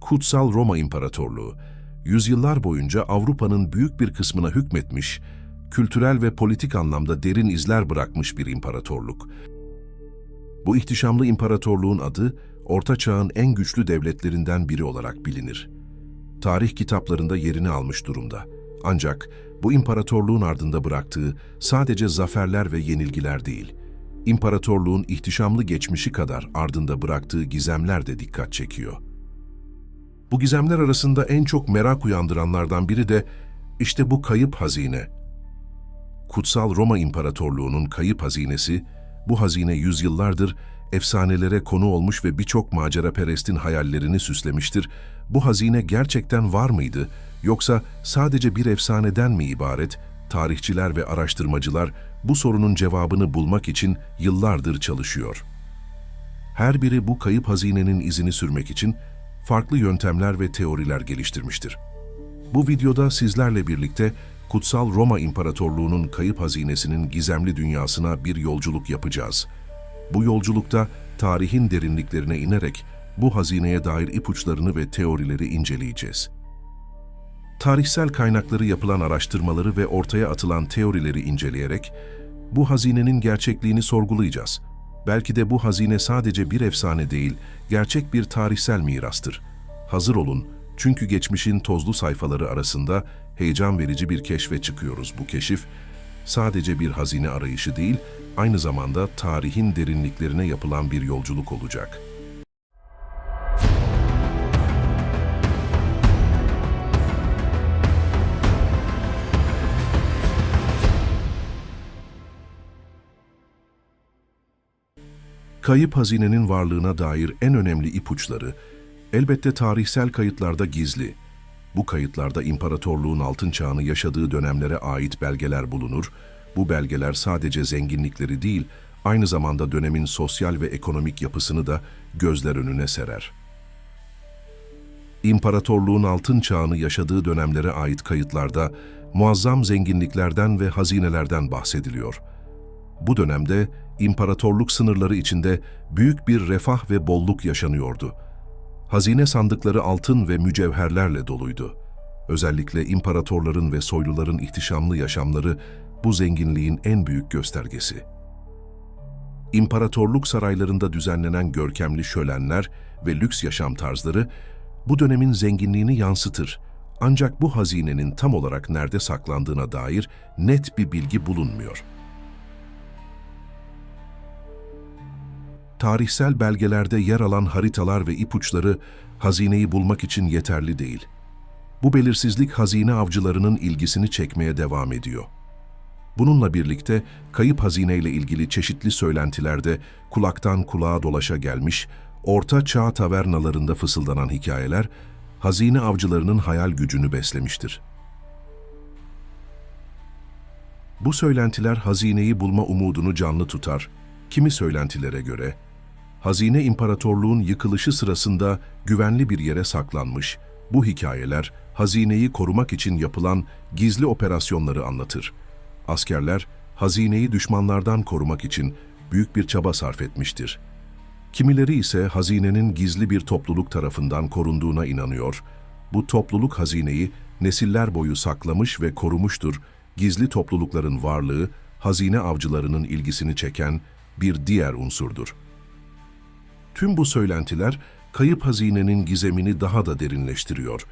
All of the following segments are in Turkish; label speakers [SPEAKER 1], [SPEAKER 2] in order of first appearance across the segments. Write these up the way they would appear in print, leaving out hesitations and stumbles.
[SPEAKER 1] Kutsal Roma İmparatorluğu, yüzyıllar boyunca Avrupa'nın büyük bir kısmına hükmetmiş, kültürel ve politik anlamda derin izler bırakmış bir imparatorluk. Bu ihtişamlı imparatorluğun adı, Orta Çağ'ın en güçlü devletlerinden biri olarak bilinir. Tarih kitaplarında yerini almış durumda. Ancak bu imparatorluğun ardında bıraktığı sadece zaferler ve yenilgiler değil, imparatorluğun ihtişamlı geçmişi kadar ardında bıraktığı gizemler de dikkat çekiyor. Bu gizemler arasında en çok merak uyandıranlardan biri de işte bu kayıp hazine. Kutsal Roma İmparatorluğu'nun kayıp hazinesi, bu hazine yüzyıllardır efsanelere konu olmuş ve birçok maceraperestin hayallerini süslemiştir. Bu hazine gerçekten var mıydı, yoksa sadece bir efsaneden mi ibaret? Tarihçiler ve araştırmacılar bu sorunun cevabını bulmak için yıllardır çalışıyor. Her biri bu kayıp hazinenin izini sürmek için farklı yöntemler ve teoriler geliştirmiştir. Bu videoda sizlerle birlikte Kutsal Roma İmparatorluğu'nun kayıp hazinesinin gizemli dünyasına bir yolculuk yapacağız. Bu yolculukta tarihin derinliklerine inerek bu hazineye dair ipuçlarını ve teorileri inceleyeceğiz. Tarihsel kaynakları, yapılan araştırmaları ve ortaya atılan teorileri inceleyerek bu hazinenin gerçekliğini sorgulayacağız. Belki de bu hazine sadece bir efsane değil, gerçek bir tarihsel mirastır. Hazır olun, çünkü geçmişin tozlu sayfaları arasında heyecan verici bir keşfe çıkıyoruz. Bu keşif sadece bir hazine arayışı değil, aynı zamanda tarihin derinliklerine yapılan bir yolculuk olacak. Kayıp hazinenin varlığına dair en önemli ipuçları, elbette tarihsel kayıtlarda gizli. Bu kayıtlarda imparatorluğun altın çağını yaşadığı dönemlere ait belgeler bulunur. Bu belgeler sadece zenginlikleri değil, aynı zamanda dönemin sosyal ve ekonomik yapısını da gözler önüne serer. İmparatorluğun altın çağını yaşadığı dönemlere ait kayıtlarda muazzam zenginliklerden ve hazinelerden bahsediliyor. Bu dönemde imparatorluk sınırları içinde büyük bir refah ve bolluk yaşanıyordu. Hazine sandıkları altın ve mücevherlerle doluydu. Özellikle imparatorların ve soyluların ihtişamlı yaşamları bu zenginliğin en büyük göstergesi. İmparatorluk saraylarında düzenlenen görkemli şölenler ve lüks yaşam tarzları bu dönemin zenginliğini yansıtır. Ancak bu hazinenin tam olarak nerede saklandığına dair net bir bilgi bulunmuyor. Tarihsel belgelerde yer alan haritalar ve ipuçları hazineyi bulmak için yeterli değil. Bu belirsizlik hazine avcılarının ilgisini çekmeye devam ediyor. Bununla birlikte kayıp hazineyle ilgili çeşitli söylentilerde kulaktan kulağa dolaşa gelmiş, Orta Çağ tavernalarında fısıldanan hikayeler, hazine avcılarının hayal gücünü beslemiştir. Bu söylentiler hazineyi bulma umudunu canlı tutar. Kimi söylentilere göre, hazine imparatorluğun yıkılışı sırasında güvenli bir yere saklanmış. Bu hikayeler, hazineyi korumak için yapılan gizli operasyonları anlatır. Askerler, hazineyi düşmanlardan korumak için büyük bir çaba sarf etmiştir. Kimileri ise hazinenin gizli bir topluluk tarafından korunduğuna inanıyor. Bu topluluk hazineyi nesiller boyu saklamış ve korumuştur. Gizli toplulukların varlığı, hazine avcılarının ilgisini çeken bir diğer unsurdur. Tüm bu söylentiler, kayıp hazinenin gizemini daha da derinleştiriyor.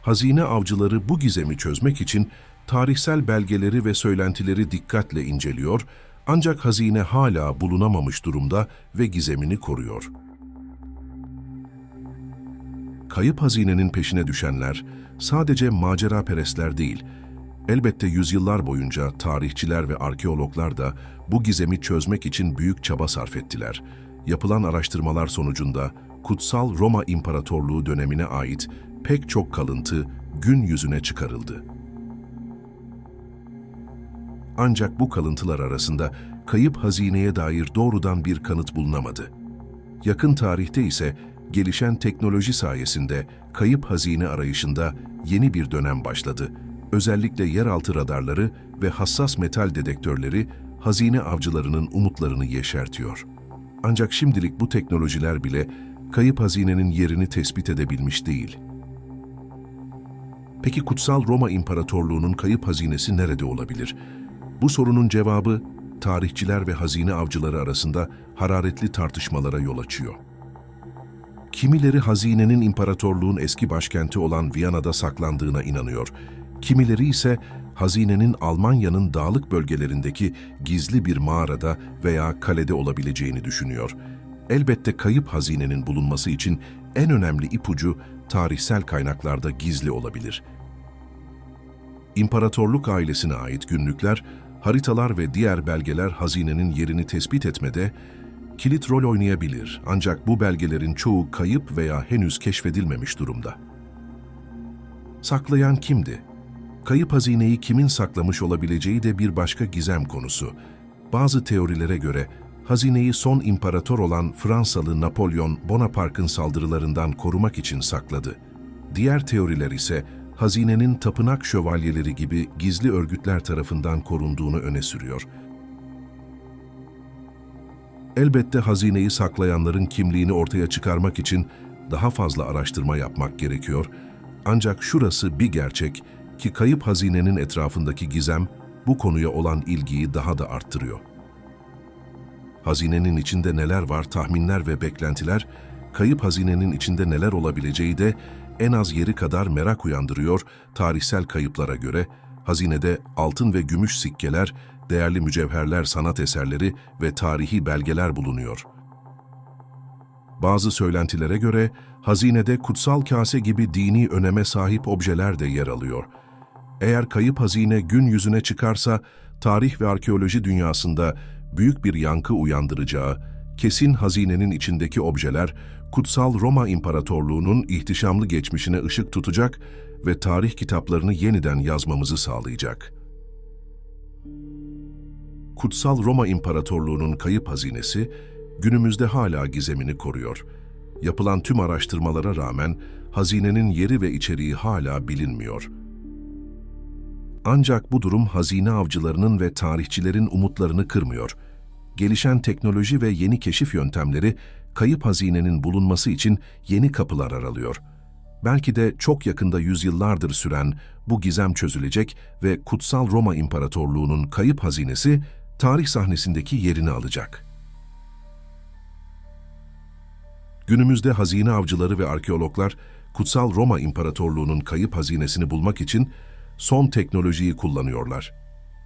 [SPEAKER 1] Hazine avcıları bu gizemi çözmek için tarihsel belgeleri ve söylentileri dikkatle inceliyor, ancak hazine hala bulunamamış durumda ve gizemini koruyor. Kayıp hazinenin peşine düşenler sadece maceraperestler değil, elbette yüzyıllar boyunca tarihçiler ve arkeologlar da bu gizemi çözmek için büyük çaba sarf ettiler. Yapılan araştırmalar sonucunda Kutsal Roma İmparatorluğu dönemine ait pek çok kalıntı gün yüzüne çıkarıldı. Ancak bu kalıntılar arasında kayıp hazineye dair doğrudan bir kanıt bulunamadı. Yakın tarihte ise gelişen teknoloji sayesinde kayıp hazine arayışında yeni bir dönem başladı. Özellikle yeraltı radarları ve hassas metal dedektörleri hazine avcılarının umutlarını yeşertiyor. Ancak şimdilik bu teknolojiler bile kayıp hazinenin yerini tespit edebilmiş değil. Peki Kutsal Roma İmparatorluğu'nun kayıp hazinesi nerede olabilir? Bu sorunun cevabı, tarihçiler ve hazine avcıları arasında hararetli tartışmalara yol açıyor. Kimileri hazinenin imparatorluğun eski başkenti olan Viyana'da saklandığına inanıyor. Kimileri ise hazinenin Almanya'nın dağlık bölgelerindeki gizli bir mağarada veya kalede olabileceğini düşünüyor. Elbette kayıp hazinenin bulunması için en önemli ipucu tarihsel kaynaklarda gizli olabilir. İmparatorluk ailesine ait günlükler, haritalar ve diğer belgeler hazinenin yerini tespit etmede kilit rol oynayabilir, ancak bu belgelerin çoğu kayıp veya henüz keşfedilmemiş durumda. Saklayan kimdi? Kayıp hazineyi kimin saklamış olabileceği de bir başka gizem konusu. Bazı teorilere göre hazineyi son imparator olan Fransalı Napolyon Bonaparte'ın saldırılarından korumak için sakladı. Diğer teoriler ise hazinenin tapınak şövalyeleri gibi gizli örgütler tarafından korunduğunu öne sürüyor. Elbette hazineyi saklayanların kimliğini ortaya çıkarmak için daha fazla araştırma yapmak gerekiyor. Ancak şurası bir gerçek ki kayıp hazinenin etrafındaki gizem bu konuya olan ilgiyi daha da arttırıyor. Hazinenin içinde neler var, tahminler ve beklentiler, kayıp hazinenin içinde neler olabileceği de en az yeri kadar merak uyandırıyor. Tarihsel kayıplara göre hazinede altın ve gümüş sikkeler, değerli mücevherler, sanat eserleri ve tarihi belgeler bulunuyor. Bazı söylentilere göre hazinede kutsal kase gibi dini öneme sahip objeler de yer alıyor. Eğer kayıp hazine gün yüzüne çıkarsa, tarih ve arkeoloji dünyasında büyük bir yankı uyandıracağı, kesin hazinenin içindeki objeler, Kutsal Roma İmparatorluğu'nun ihtişamlı geçmişine ışık tutacak ve tarih kitaplarını yeniden yazmamızı sağlayacak. Kutsal Roma İmparatorluğu'nun kayıp hazinesi, günümüzde hala gizemini koruyor. Yapılan tüm araştırmalara rağmen hazinenin yeri ve içeriği hala bilinmiyor. Ancak bu durum hazine avcılarının ve tarihçilerin umutlarını kırmıyor. Gelişen teknoloji ve yeni keşif yöntemleri kayıp hazinenin bulunması için yeni kapılar aralıyor. Belki de çok yakında yüzyıllardır süren bu gizem çözülecek ve Kutsal Roma İmparatorluğu'nun kayıp hazinesi tarih sahnesindeki yerini alacak. Günümüzde hazine avcıları ve arkeologlar Kutsal Roma İmparatorluğu'nun kayıp hazinesini bulmak için son teknolojiyi kullanıyorlar.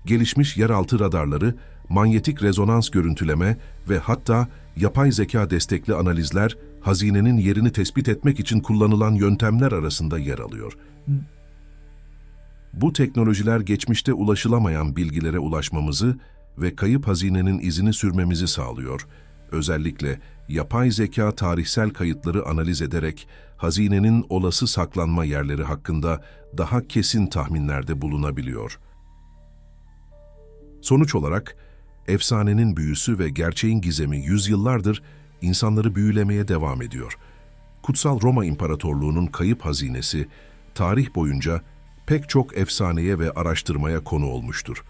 [SPEAKER 1] Gelişmiş yeraltı radarları, manyetik rezonans görüntüleme ve hatta yapay zeka destekli analizler hazinenin yerini tespit etmek için kullanılan yöntemler arasında yer alıyor. Bu teknolojiler geçmişte ulaşılamayan bilgilere ulaşmamızı ve kayıp hazinenin izini sürmemizi sağlıyor. Özellikle yapay zeka tarihsel kayıtları analiz ederek hazinenin olası saklanma yerleri hakkında daha kesin tahminlerde bulunabiliyor. Sonuç olarak, efsanenin büyüsü ve gerçeğin gizemi yüzyıllardır insanları büyülemeye devam ediyor. Kutsal Roma İmparatorluğu'nun kayıp hazinesi, tarih boyunca pek çok efsaneye ve araştırmaya konu olmuştur.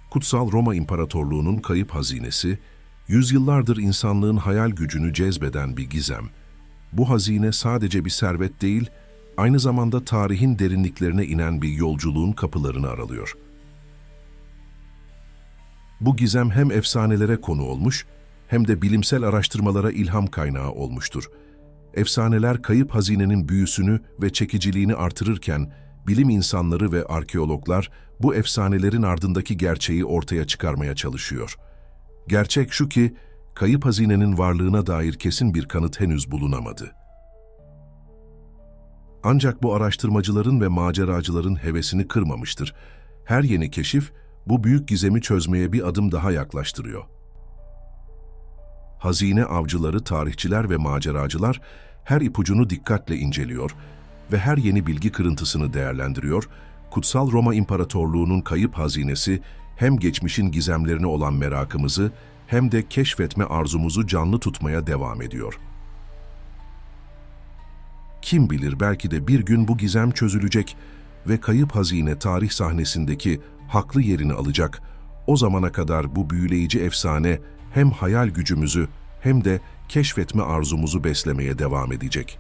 [SPEAKER 1] Kutsal Roma İmparatorluğu'nun kayıp hazinesi, yüzyıllardır insanlığın hayal gücünü cezbeden bir gizem. Bu hazine sadece bir servet değil, aynı zamanda tarihin derinliklerine inen bir yolculuğun kapılarını aralıyor. Bu gizem hem efsanelere konu olmuş, hem de bilimsel araştırmalara ilham kaynağı olmuştur. Efsaneler kayıp hazinenin büyüsünü ve çekiciliğini artırırken, bilim insanları ve arkeologlar bu efsanelerin ardındaki gerçeği ortaya çıkarmaya çalışıyor. Gerçek şu ki, kayıp hazinenin varlığına dair kesin bir kanıt henüz bulunamadı. Ancak bu araştırmacıların ve maceracıların hevesini kırmamıştır. Her yeni keşif, bu büyük gizemi çözmeye bir adım daha yaklaştırıyor. Hazine avcıları, tarihçiler ve maceracılar her ipucunu dikkatle inceliyor ve her yeni bilgi kırıntısını değerlendiriyor. Kutsal Roma İmparatorluğu'nun kayıp hazinesi hem geçmişin gizemlerine olan merakımızı hem de keşfetme arzumuzu canlı tutmaya devam ediyor. Kim bilir, belki de bir gün bu gizem çözülecek ve kayıp hazine tarih sahnesindeki haklı yerini alacak. O zamana kadar bu büyüleyici efsane hem hayal gücümüzü hem de keşfetme arzumuzu beslemeye devam edecek.